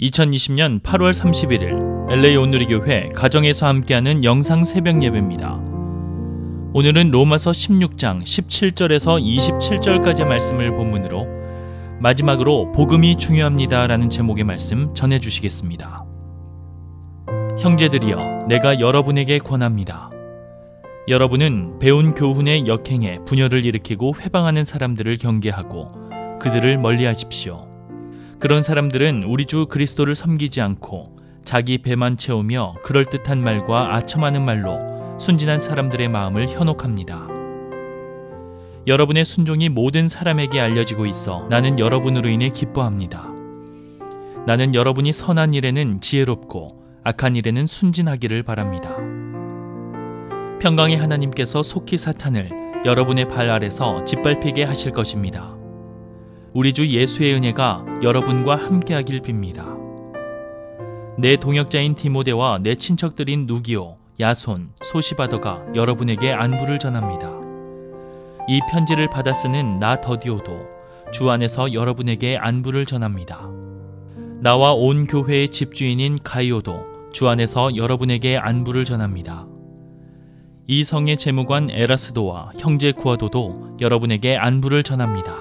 2020년 8월 31일 LA 온누리교회 가정에서 함께하는 영상 새벽 예배입니다. 오늘은 로마서 16장 17절에서 27절까지 말씀을 본문으로 마지막으로 복음이 중요합니다 라는 제목의 말씀 전해주시겠습니다. 형제들이여, 내가 여러분에게 권합니다. 여러분은 배운 교훈의 역행에 분열을 일으키고 회방하는 사람들을 경계하고 그들을 멀리하십시오. 그런 사람들은 우리 주 그리스도를 섬기지 않고 자기 배만 채우며 그럴듯한 말과 아첨하는 말로 순진한 사람들의 마음을 현혹합니다. 여러분의 순종이 모든 사람에게 알려지고 있어 나는 여러분으로 인해 기뻐합니다. 나는 여러분이 선한 일에는 지혜롭고 악한 일에는 순진하기를 바랍니다. 평강의 하나님께서 속히 사탄을 여러분의 발 아래서 짓밟히게 하실 것입니다. 우리 주 예수의 은혜가 여러분과 함께하길 빕니다. 내 동역자인 디모데와 내 친척들인 누기오, 야손, 소시바더가 여러분에게 안부를 전합니다. 이 편지를 받아 쓰는 나 더디오도 주 안에서 여러분에게 안부를 전합니다. 나와 온 교회의 집주인인 가이오도 주 안에서 여러분에게 안부를 전합니다. 이 성의 재무관 에라스도와 형제 구아도도 여러분에게 안부를 전합니다.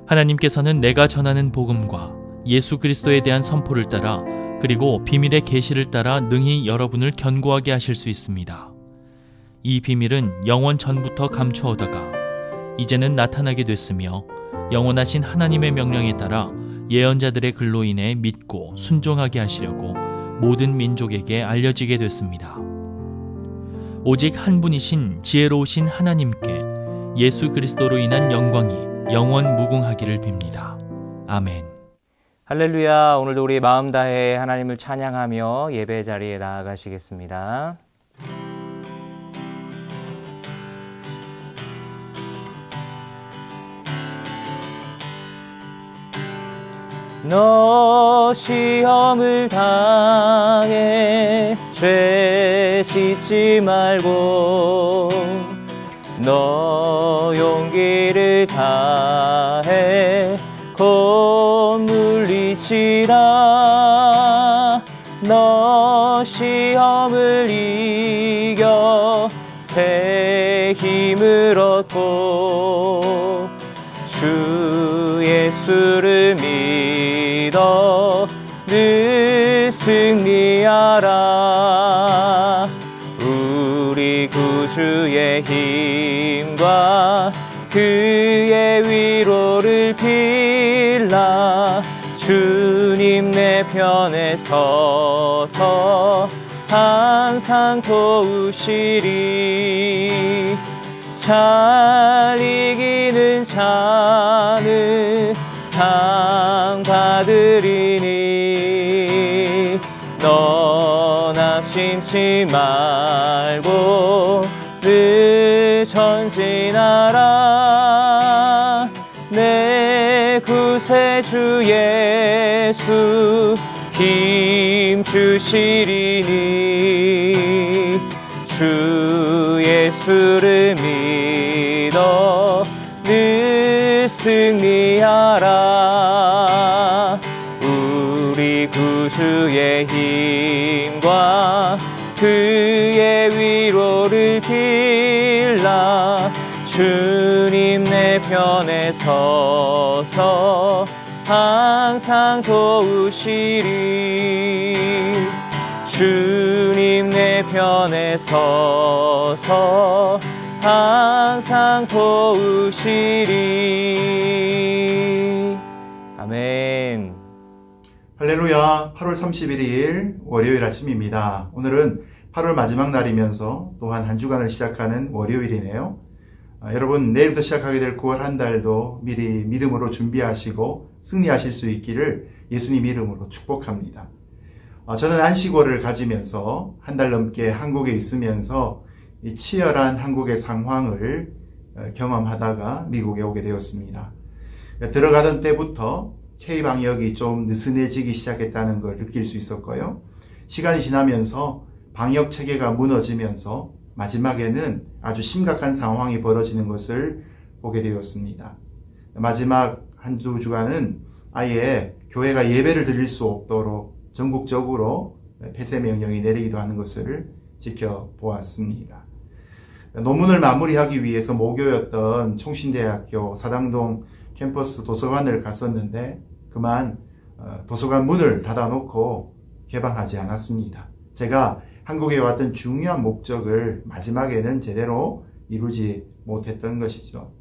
하나님께서는 내가 전하는 복음과 예수 그리스도에 대한 선포를 따라 그리고 비밀의 계시를 따라 능히 여러분을 견고하게 하실 수 있습니다. 이 비밀은 영원 전부터 감추어다가 이제는 나타나게 됐으며 영원하신 하나님의 명령에 따라 예언자들의 글로 인해 믿고 순종하게 하시려고 모든 민족에게 알려지게 됐습니다. 오직 한 분이신 지혜로우신 하나님께 예수 그리스도로 인한 영광이 영원 무궁하기를 빕니다. 아멘. 할렐루야. 오늘도 우리 마음 다해 하나님을 찬양하며 예배 자리에 나아가시겠습니다. 너 시험을 당해 죄 짓지 말고 너 용기를 다해 곧 물리치라. 너 시험을 이겨 새 힘을 얻고 주 예수를 믿어 늘 승리하라. 우리 구주의 힘과 그의 위로를 빌라. 주님 내 편에 서서 항상 도우시리. 잘 이기는 자는 상 받으리니 너 낙심치 말고 늘 전진하라. 내 구세주 예수 힘 주시리니 주 예수를 믿어 늘 승리하라. 우리 구주의 힘과 그의 위로를 빌라. 주님 내 편에 서서 항상 도우시리. 주님 내 편에 서서 항상 도우시리. 아멘. 할렐루야. 8월 31일 월요일 아침입니다. 오늘은 8월 마지막 날이면서 또한 한 주간을 시작하는 월요일이네요. 여러분, 내일부터 시작하게 될 9월 한 달도 미리 믿음으로 준비하시고 승리하실 수 있기를 예수님 이름으로 축복합니다. 저는 안식월을 가지면서 한 달 넘게 한국에 있으면서 이 치열한 한국의 상황을 경험하다가 미국에 오게 되었습니다. 들어가던 때부터 K방역이 좀 느슨해지기 시작했다는 걸 느낄 수 있었고요. 시간이 지나면서 방역 체계가 무너지면서 마지막에는 아주 심각한 상황이 벌어지는 것을 보게 되었습니다. 마지막 한 두 주간은 아예 교회가 예배를 드릴 수 없도록 전국적으로 폐쇄 명령이 내리기도 하는 것을 지켜보았습니다. 논문을 마무리하기 위해서 모교였던 총신대학교 사당동 캠퍼스 도서관을 갔었는데 그만 도서관 문을 닫아놓고 개방하지 않았습니다. 제가 한국에 왔던 중요한 목적을 마지막에는 제대로 이루지 못했던 것이죠.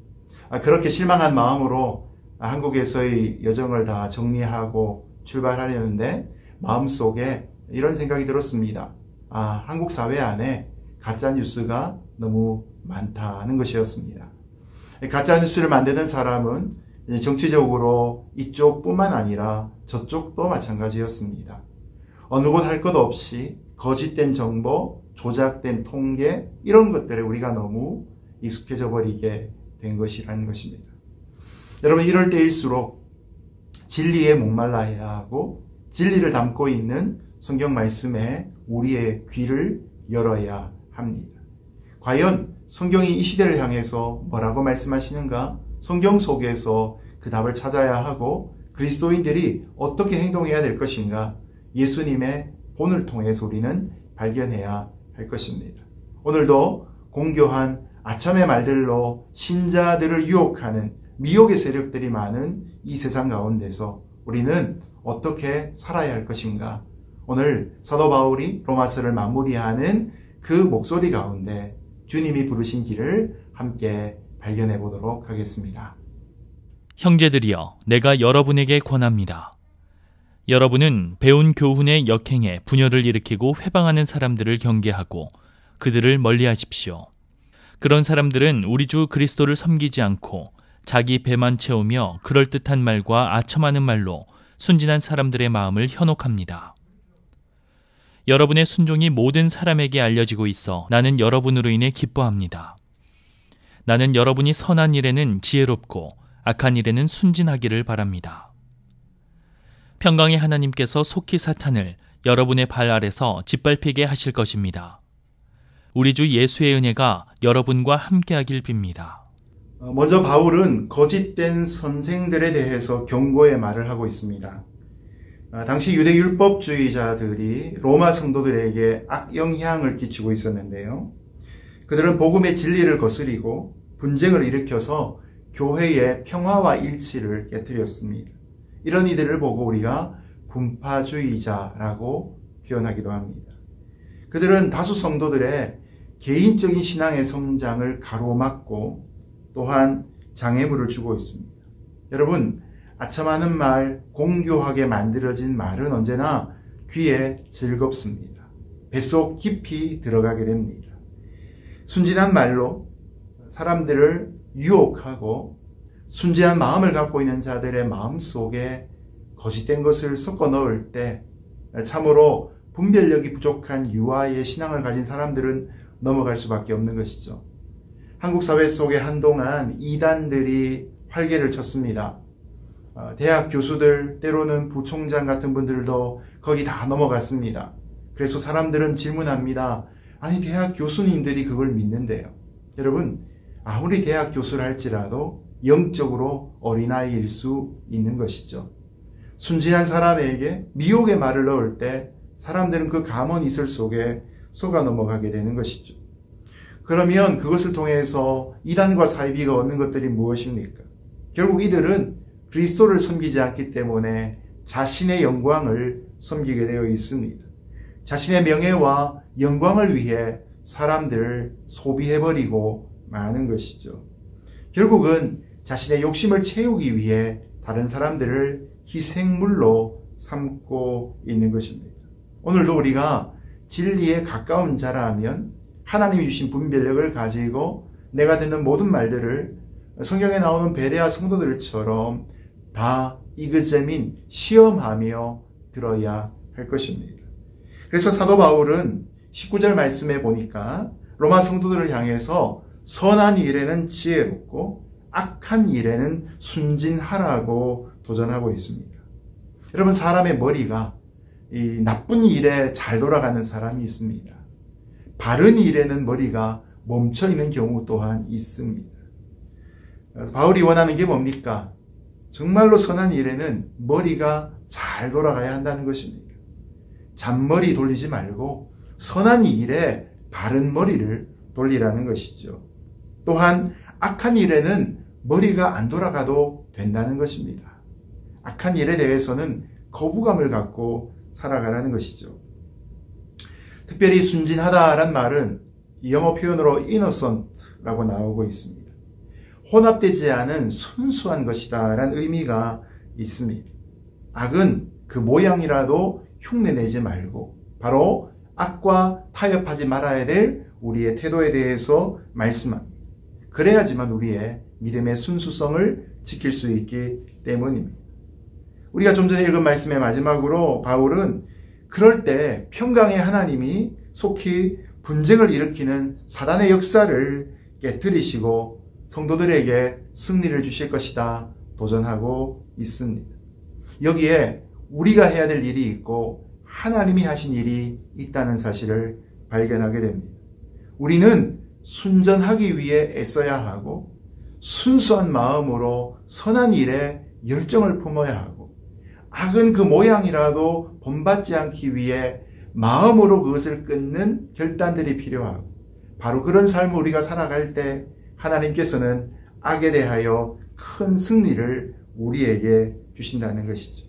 그렇게 실망한 마음으로 한국에서의 여정을 다 정리하고 출발하려는데 마음속에 이런 생각이 들었습니다. 한국 사회 안에 가짜뉴스가 너무 많다는 것이었습니다. 가짜뉴스를 만드는 사람은 정치적으로 이쪽뿐만 아니라 저쪽도 마찬가지였습니다. 어느 곳 할 것 없이 거짓된 정보, 조작된 통계 이런 것들에 우리가 너무 익숙해져 버리게 된 것이라는 것입니다. 여러분 이럴 때일수록 진리에 목말라야 하고 진리를 담고 있는 성경 말씀에 우리의 귀를 열어야 합니다. 과연 성경이 이 시대를 향해서 뭐라고 말씀하시는가? 성경 속에서 그 답을 찾아야 하고 그리스도인들이 어떻게 행동해야 될 것인가? 예수님의 본을 통해서 우리는 발견해야 할 것입니다. 오늘도 공교한 아첨의 말들로 신자들을 유혹하는 미혹의 세력들이 많은 이 세상 가운데서 우리는 어떻게 살아야 할 것인가? 오늘 사도 바울이 로마서를 마무리하는 그 목소리 가운데 주님이 부르신 길을 함께 발견해 보도록 하겠습니다. 형제들이여, 내가 여러분에게 권합니다. 여러분은 배운 교훈의 역행에 분열을 일으키고 회방하는 사람들을 경계하고 그들을 멀리하십시오. 그런 사람들은 우리 주 그리스도를 섬기지 않고 자기 배만 채우며 그럴듯한 말과 아첨하는 말로 순진한 사람들의 마음을 현혹합니다. 여러분의 순종이 모든 사람에게 알려지고 있어 나는 여러분으로 인해 기뻐합니다. 나는 여러분이 선한 일에는 지혜롭고 악한 일에는 순진하기를 바랍니다. 평강의 하나님께서 속히 사탄을 여러분의 발 아래서 짓밟히게 하실 것입니다. 우리 주 예수의 은혜가 여러분과 함께하길 빕니다. 먼저 바울은 거짓된 선생들에 대해서 경고의 말을 하고 있습니다. 당시 유대 율법주의자들이 로마 성도들에게 악영향을 끼치고 있었는데요. 그들은 복음의 진리를 거스리고 분쟁을 일으켜서 교회의 평화와 일치를 깨뜨렸습니다. 이런 이들을 보고 우리가 분파주의자라고 표현하기도 합니다. 그들은 다수 성도들의 개인적인 신앙의 성장을 가로막고 또한 장애물을 주고 있습니다. 여러분, 아첨하는 말, 공교하게 만들어진 말은 언제나 귀에 즐겁습니다. 뱃속 깊이 들어가게 됩니다. 순진한 말로 사람들을 유혹하고 순진한 마음을 갖고 있는 자들의 마음속에 거짓된 것을 섞어 넣을 때 참으로 분별력이 부족한 유아의 신앙을 가진 사람들은 넘어갈 수밖에 없는 것이죠. 한국 사회 속에 한동안 이단들이 활개를 쳤습니다. 대학 교수들, 때로는 부총장 같은 분들도 거기 다 넘어갔습니다. 그래서 사람들은 질문합니다. 아니, 대학 교수님들이 그걸 믿는데요. 여러분, 아무리 대학 교수를 할지라도 영적으로 어린아이일 수 있는 것이죠. 순진한 사람에게 미혹의 말을 넣을 때 사람들은 그 감언 이슬 속에 속아 넘어가게 되는 것이죠. 그러면 그것을 통해서 이단과 사이비가 얻는 것들이 무엇입니까? 결국 이들은 그리스도를 섬기지 않기 때문에 자신의 영광을 섬기게 되어 있습니다. 자신의 명예와 영광을 위해 사람들을 소비해버리고 마는 것이죠. 결국은 자신의 욕심을 채우기 위해 다른 사람들을 희생물로 삼고 있는 것입니다. 오늘도 우리가 진리에 가까운 자라면 하나님이 주신 분별력을 가지고 내가 듣는 모든 말들을 성경에 나오는 베레아 성도들처럼 다 이그제민 시험하며 들어야 할 것입니다. 그래서 사도 바울은 19절 말씀에 보니까 로마 성도들을 향해서 선한 일에는 지혜롭고 악한 일에는 순진하라고 도전하고 있습니다. 여러분, 사람의 머리가 이 나쁜 일에 잘 돌아가는 사람이 있습니다. 바른 일에는 머리가 멈춰 있는 경우 또한 있습니다. 바울이 원하는 게 뭡니까? 정말로 선한 일에는 머리가 잘 돌아가야 한다는 것입니다. 잔머리 돌리지 말고 선한 일에 바른 머리를 돌리라는 것이죠. 또한 악한 일에는 머리가 안 돌아가도 된다는 것입니다. 악한 일에 대해서는 거부감을 갖고 살아가라는 것이죠. 특별히 순진하다란 말은 영어 표현으로 innocent라고 나오고 있습니다. 혼합되지 않은 순수한 것이다 라는 의미가 있습니다. 악은 그 모양이라도 흉내내지 말고 바로 악과 타협하지 말아야 될 우리의 태도에 대해서 말씀합니다. 그래야지만 우리의 믿음의 순수성을 지킬 수 있기 때문입니다. 우리가 좀 전에 읽은 말씀의 마지막으로 바울은 그럴 때 평강의 하나님이 속히 분쟁을 일으키는 사단의 역사를 깨뜨리시고 성도들에게 승리를 주실 것이다 도전하고 있습니다. 여기에 우리가 해야 될 일이 있고 하나님이 하신 일이 있다는 사실을 발견하게 됩니다. 우리는 순전하기 위해 애써야 하고 순수한 마음으로 선한 일에 열정을 품어야 하고 악은 그 모양이라도 본받지 않기 위해 마음으로 그것을 끊는 결단들이 필요하고 바로 그런 삶을 우리가 살아갈 때 하나님께서는 악에 대하여 큰 승리를 우리에게 주신다는 것이죠.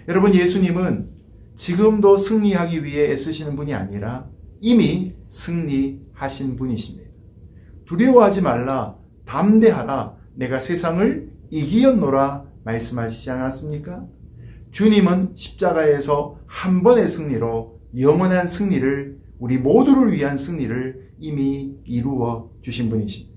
여러분, 예수님은 지금도 승리하기 위해 애쓰시는 분이 아니라 이미 승리하신 분이십니다. 두려워하지 말라, 담대하라, 내가 세상을 이기었노라 말씀하시지 않았습니까? 주님은 십자가에서 한 번의 승리로 영원한 승리를, 우리 모두를 위한 승리를 이미 이루어 주신 분이십니다.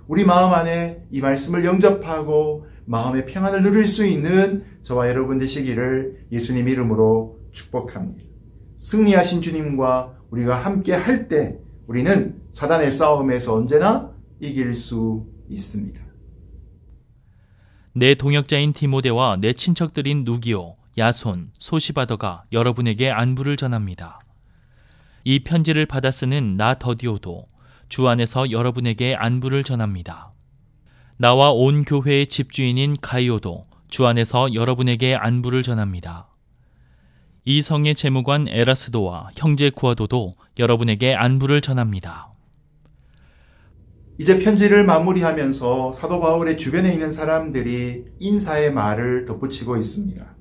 우리 마음 안에 이 말씀을 영접하고 마음의 평안을 누릴 수 있는 저와 여러분 되시기를 예수님 이름으로 축복합니다. 승리하신 주님과 우리가 함께 할 때 우리는 사단의 싸움에서 언제나 이길 수 있습니다. 내 동역자인 디모데와 내 친척들인 누기오, 야손, 소시바더가 여러분에게 안부를 전합니다. 이 편지를 받아 쓰는 나 더디오도 주 안에서 여러분에게 안부를 전합니다. 나와 온 교회의 집주인인 가이오도 주 안에서 여러분에게 안부를 전합니다. 이 성의 재무관 에라스도와 형제 구아도도 여러분에게 안부를 전합니다. 이제 편지를 마무리하면서 사도 바울의 주변에 있는 사람들이 인사의 말을 덧붙이고 있습니다.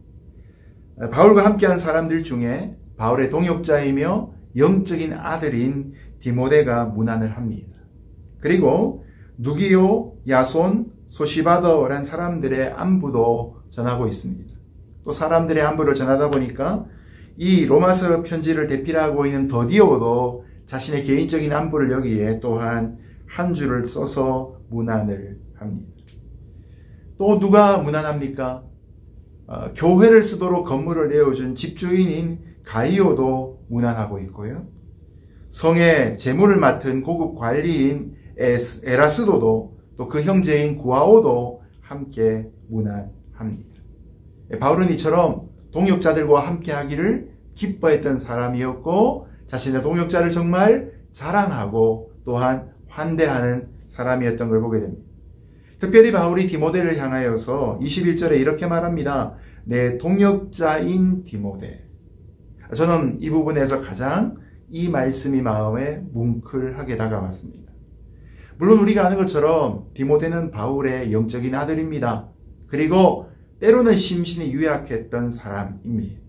바울과 함께한 사람들 중에 바울의 동역자이며 영적인 아들인 디모데가 문안을 합니다. 그리고 누기오, 야손, 소시바더라는 사람들의 안부도 전하고 있습니다. 또 사람들의 안부를 전하다 보니까 이 로마서 편지를 대필하고 있는 더디오도 자신의 개인적인 안부를 여기에 또한 한 줄을 써서 문안을 합니다. 또 누가 문안합니까? 교회를 쓰도록 건물을 내어준 집주인인 가이오도 문안하고 있고요. 성의 재물을 맡은 고급 관리인 에라스도도 또 그 형제인 구아오도 함께 문안합니다. 바울은 이처럼 동역자들과 함께 하기를 기뻐했던 사람이었고 자신의 동역자를 정말 자랑하고 또한 환대하는 사람이었던 걸 보게 됩니다. 특별히 바울이 디모데를 향하여서 21절에 이렇게 말합니다. 내 동역자인 디모데. 저는 이 부분에서 가장 이 말씀이 마음에 뭉클하게 다가왔습니다. 물론 우리가 아는 것처럼 디모데는 바울의 영적인 아들입니다. 그리고 때로는 심신이 유약했던 사람입니다.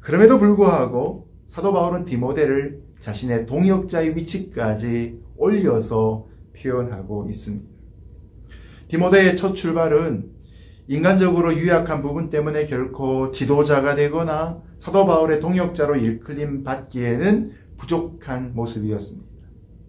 그럼에도 불구하고 사도 바울은 디모데를 자신의 동역자의 위치까지 올려서 표현하고 있습니다. 디모데의 첫 출발은 인간적으로 유약한 부분 때문에 결코 지도자가 되거나 사도 바울의 동역자로 일컬림 받기에는 부족한 모습이었습니다.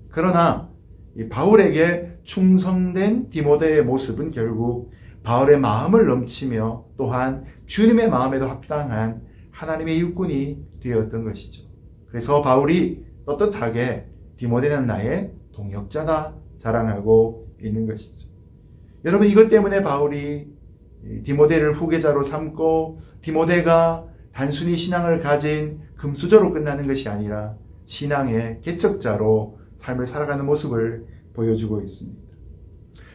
그러나 이 바울에게 충성된 디모데의 모습은 결국 바울의 마음을 넘치며 또한 주님의 마음에도 합당한 하나님의 일꾼이 되었던 것이죠. 그래서 바울이 떳떳하게 디모데는 나의 동역자다 자랑하고 있는 것이죠. 여러분, 이것 때문에 바울이 디모데를 후계자로 삼고 디모데가 단순히 신앙을 가진 금수저로 끝나는 것이 아니라 신앙의 개척자로 삶을 살아가는 모습을 보여주고 있습니다.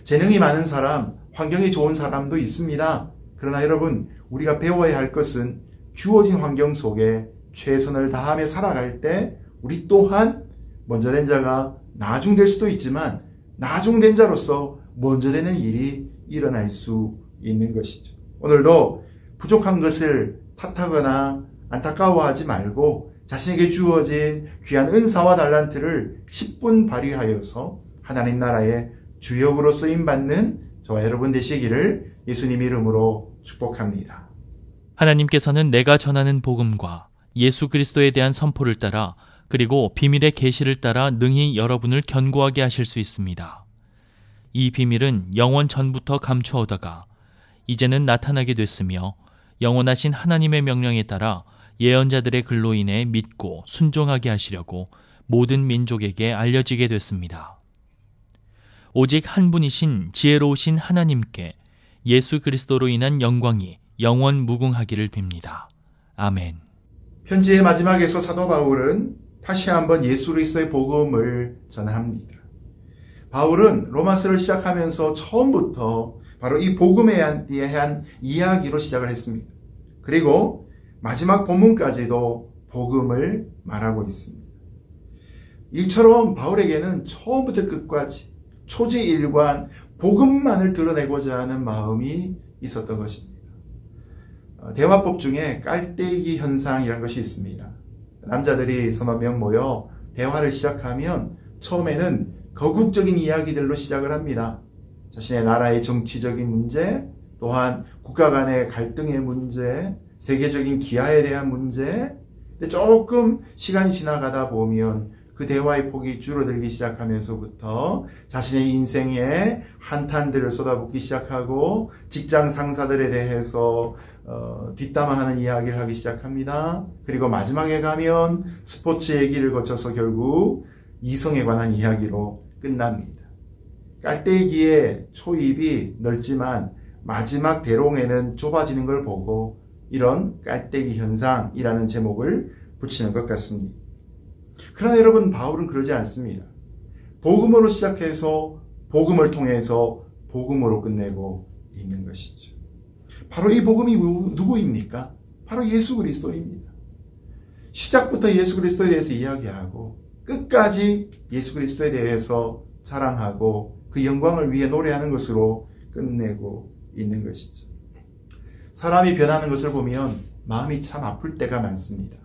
재능이 많은 사람, 환경이 좋은 사람도 있습니다. 그러나 여러분, 우리가 배워야 할 것은 주어진 환경 속에 최선을 다하며 살아갈 때 우리 또한 먼저 된 자가 나중될 수도 있지만 나중된 자로서 먼저 되는 일이 일어날 수 있는 것이죠. 오늘도 부족한 것을 탓하거나 안타까워하지 말고 자신에게 주어진 귀한 은사와 달란트를 10분 발휘하여서 하나님 나라의 주역으로 쓰임받는 저와 여러분 되시기를 예수님 이름으로 축복합니다. 하나님께서는 내가 전하는 복음과 예수 그리스도에 대한 선포를 따라 그리고 비밀의 계시를 따라 능히 여러분을 견고하게 하실 수 있습니다. 이 비밀은 영원 전부터 감추어다가 이제는 나타나게 됐으며 영원하신 하나님의 명령에 따라 예언자들의 글로 인해 믿고 순종하게 하시려고 모든 민족에게 알려지게 됐습니다. 오직 한 분이신 지혜로우신 하나님께 예수 그리스도로 인한 영광이 영원 무궁하기를 빕니다. 아멘. 편지의 마지막에서 사도 바울은 다시 한번 예수 그리스도의 복음을 전합니다. 바울은 로마서를 시작하면서 처음부터 바로 이 복음에 대한 이야기로 시작을 했습니다. 그리고 마지막 본문까지도 복음을 말하고 있습니다. 이처럼 바울에게는 처음부터 끝까지 초지일관 복음만을 드러내고자 하는 마음이 있었던 것입니다. 대화법 중에 깔때기 현상이라는 것이 있습니다. 남자들이 서너 명 모여 대화를 시작하면 처음에는 거국적인 이야기들로 시작을 합니다. 자신의 나라의 정치적인 문제, 또한 국가 간의 갈등의 문제, 세계적인 기아에 대한 문제. 근데 조금 시간이 지나가다 보면 그 대화의 폭이 줄어들기 시작하면서부터 자신의 인생에 한탄들을 쏟아붓기 시작하고 직장 상사들에 대해서 뒷담화하는 이야기를 하기 시작합니다. 그리고 마지막에 가면 스포츠 얘기를 거쳐서 결국 이성에 관한 이야기로 끝납니다. 깔때기의 초입이 넓지만 마지막 대롱에는 좁아지는 걸 보고 이런 깔때기 현상이라는 제목을 붙이는 것 같습니다. 그러나 여러분, 바울은 그러지 않습니다. 복음으로 시작해서 복음을 통해서 복음으로 끝내고 있는 것이죠. 바로 이 복음이 누구입니까? 바로 예수 그리스도입니다. 시작부터 예수 그리스도에 대해서 이야기하고 끝까지 예수 그리스도에 대해서 자랑하고 그 영광을 위해 노래하는 것으로 끝내고 있는 것이죠. 사람이 변하는 것을 보면 마음이 참 아플 때가 많습니다.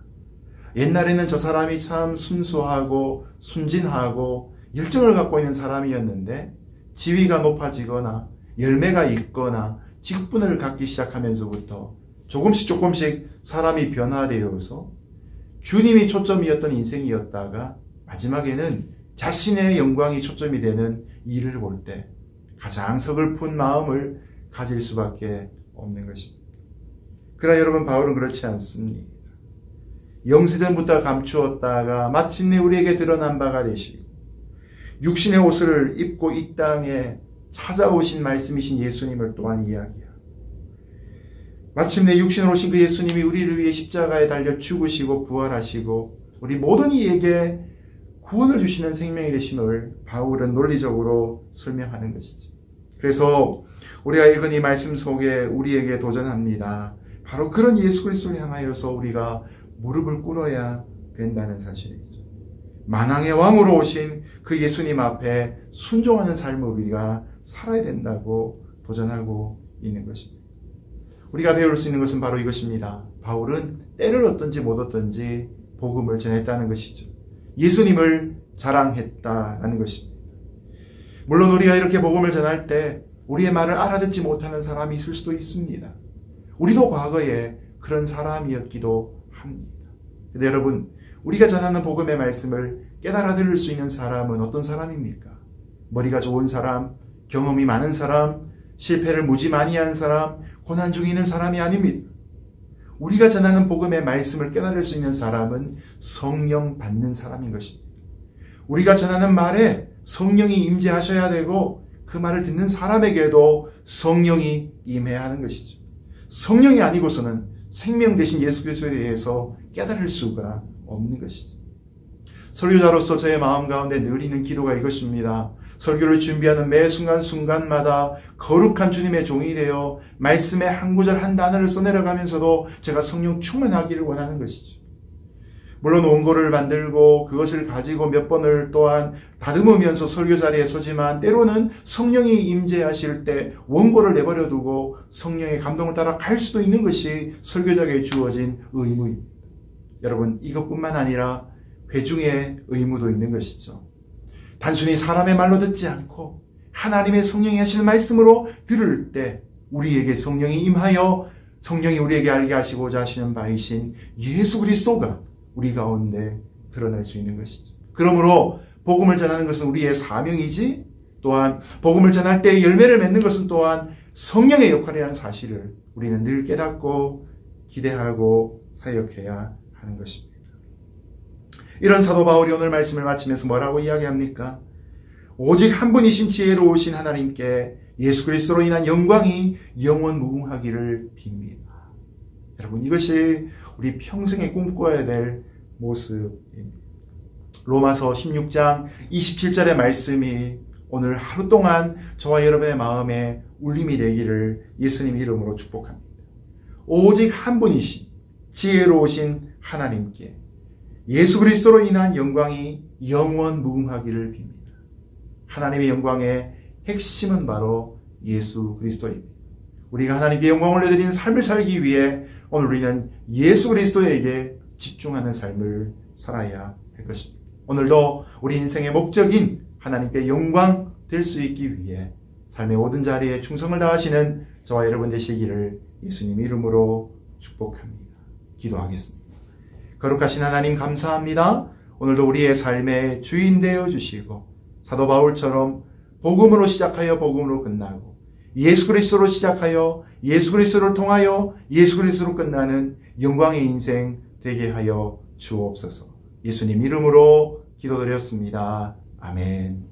옛날에는 저 사람이 참 순수하고 순진하고 열정을 갖고 있는 사람이었는데 지위가 높아지거나 열매가 있거나 직분을 갖기 시작하면서부터 조금씩 사람이 변화되어서 주님이 초점이었던 인생이었다가 마지막에는 자신의 영광이 초점이 되는 일을 볼 때 가장 서글픈 마음을 가질 수밖에 없는 것입니다. 그러나 여러분, 바울은 그렇지 않습니다. 영세전부터 감추었다가 마침내 우리에게 드러난 바가 되시고 육신의 옷을 입고 이 땅에 찾아오신 말씀이신 예수님을 또한 이야기하고 마침내 육신으로 오신 그 예수님이 우리를 위해 십자가에 달려 죽으시고 부활하시고 우리 모든 이에게 구원을 주시는 생명이 되심을 바울은 논리적으로 설명하는 것이죠. 그래서 우리가 읽은 이 말씀 속에 우리에게 도전합니다. 바로 그런 예수 그리스도를 향하여서 우리가 무릎을 꿇어야 된다는 사실이죠. 만왕의 왕으로 오신 그 예수님 앞에 순종하는 삶을 우리가 살아야 된다고 도전하고 있는 것입니다. 우리가 배울 수 있는 것은 바로 이것입니다. 바울은 때를 얻든지 못 얻든지 복음을 전했다는 것이죠. 예수님을 자랑했다라는 것입니다. 물론 우리가 이렇게 복음을 전할 때 우리의 말을 알아듣지 못하는 사람이 있을 수도 있습니다. 우리도 과거에 그런 사람이었기도 합니다. 근데 여러분, 우리가 전하는 복음의 말씀을 깨달아 들을 수 있는 사람은 어떤 사람입니까? 머리가 좋은 사람, 경험이 많은 사람, 실패를 무지 많이 한 사람, 고난 중에 있는 사람이 아닙니다. 우리가 전하는 복음의 말씀을 깨달을 수 있는 사람은 성령 받는 사람인 것입니다. 우리가 전하는 말에 성령이 임재하셔야 되고 그 말을 듣는 사람에게도 성령이 임해야 하는 것이죠. 성령이 아니고서는 생명 되신 예수 그리스도에 대해서 깨달을 수가 없는 것이죠. 설교자로서 저의 마음 가운데 늘 있는 기도가 이것입니다. 설교를 준비하는 매 순간순간마다 거룩한 주님의 종이 되어 말씀의 한 구절 한 단어를 써내려가면서도 제가 성령 충만하기를 원하는 것이죠. 물론 원고를 만들고 그것을 가지고 몇 번을 또한 다듬으면서 설교 자리에 서지만 때로는 성령이 임재하실 때 원고를 내버려 두고 성령의 감동을 따라 갈 수도 있는 것이 설교자에게 주어진 의무입니다. 여러분, 이것뿐만 아니라 회중의 의무도 있는 것이죠. 단순히 사람의 말로 듣지 않고 하나님의 성령이 하실 말씀으로 들을 때 우리에게 성령이 임하여 성령이 우리에게 알게 하시고자 하시는 바이신 예수 그리스도가 우리 가운데 드러날 수 있는 것이죠. 그러므로 복음을 전하는 것은 우리의 사명이지, 또한 복음을 전할 때 열매를 맺는 것은 또한 성령의 역할이라는 사실을 우리는 늘 깨닫고 기대하고 사역해야 하는 것입니다. 이런 사도 바울이 오늘 말씀을 마치면서 뭐라고 이야기합니까? 오직 한 분이신 지혜로우신 하나님께 예수 그리스도로 인한 영광이 영원 무궁하기를 빕니다. 여러분, 이것이 우리 평생에 꿈꿔야 될 모습입니다. 로마서 16장 27절의 말씀이 오늘 하루 동안 저와 여러분의 마음에 울림이 되기를 예수님 이름으로 축복합니다. 오직 한 분이신 지혜로우신 하나님께 예수 그리스도로 인한 영광이 영원 무궁하기를 빕니다. 하나님의 영광의 핵심은 바로 예수 그리스도입니다. 우리가 하나님께 영광을 올려드리는 삶을 살기 위해 오늘 우리는 예수 그리스도에게 집중하는 삶을 살아야 할 것입니다. 오늘도 우리 인생의 목적인 하나님께 영광 될 수 있기 위해 삶의 모든 자리에 충성을 다하시는 저와 여러분 되시기를 예수님 이름으로 축복합니다. 기도하겠습니다. 거룩하신 하나님 감사합니다. 오늘도 우리의 삶의 주인 되어 주시고 사도 바울처럼 복음으로 시작하여 복음으로 끝나고 예수 그리스도로 시작하여 예수 그리스도를 통하여 예수 그리스도로 끝나는 영광의 인생 되게 하여 주옵소서. 예수님 이름으로 기도드렸습니다. 아멘.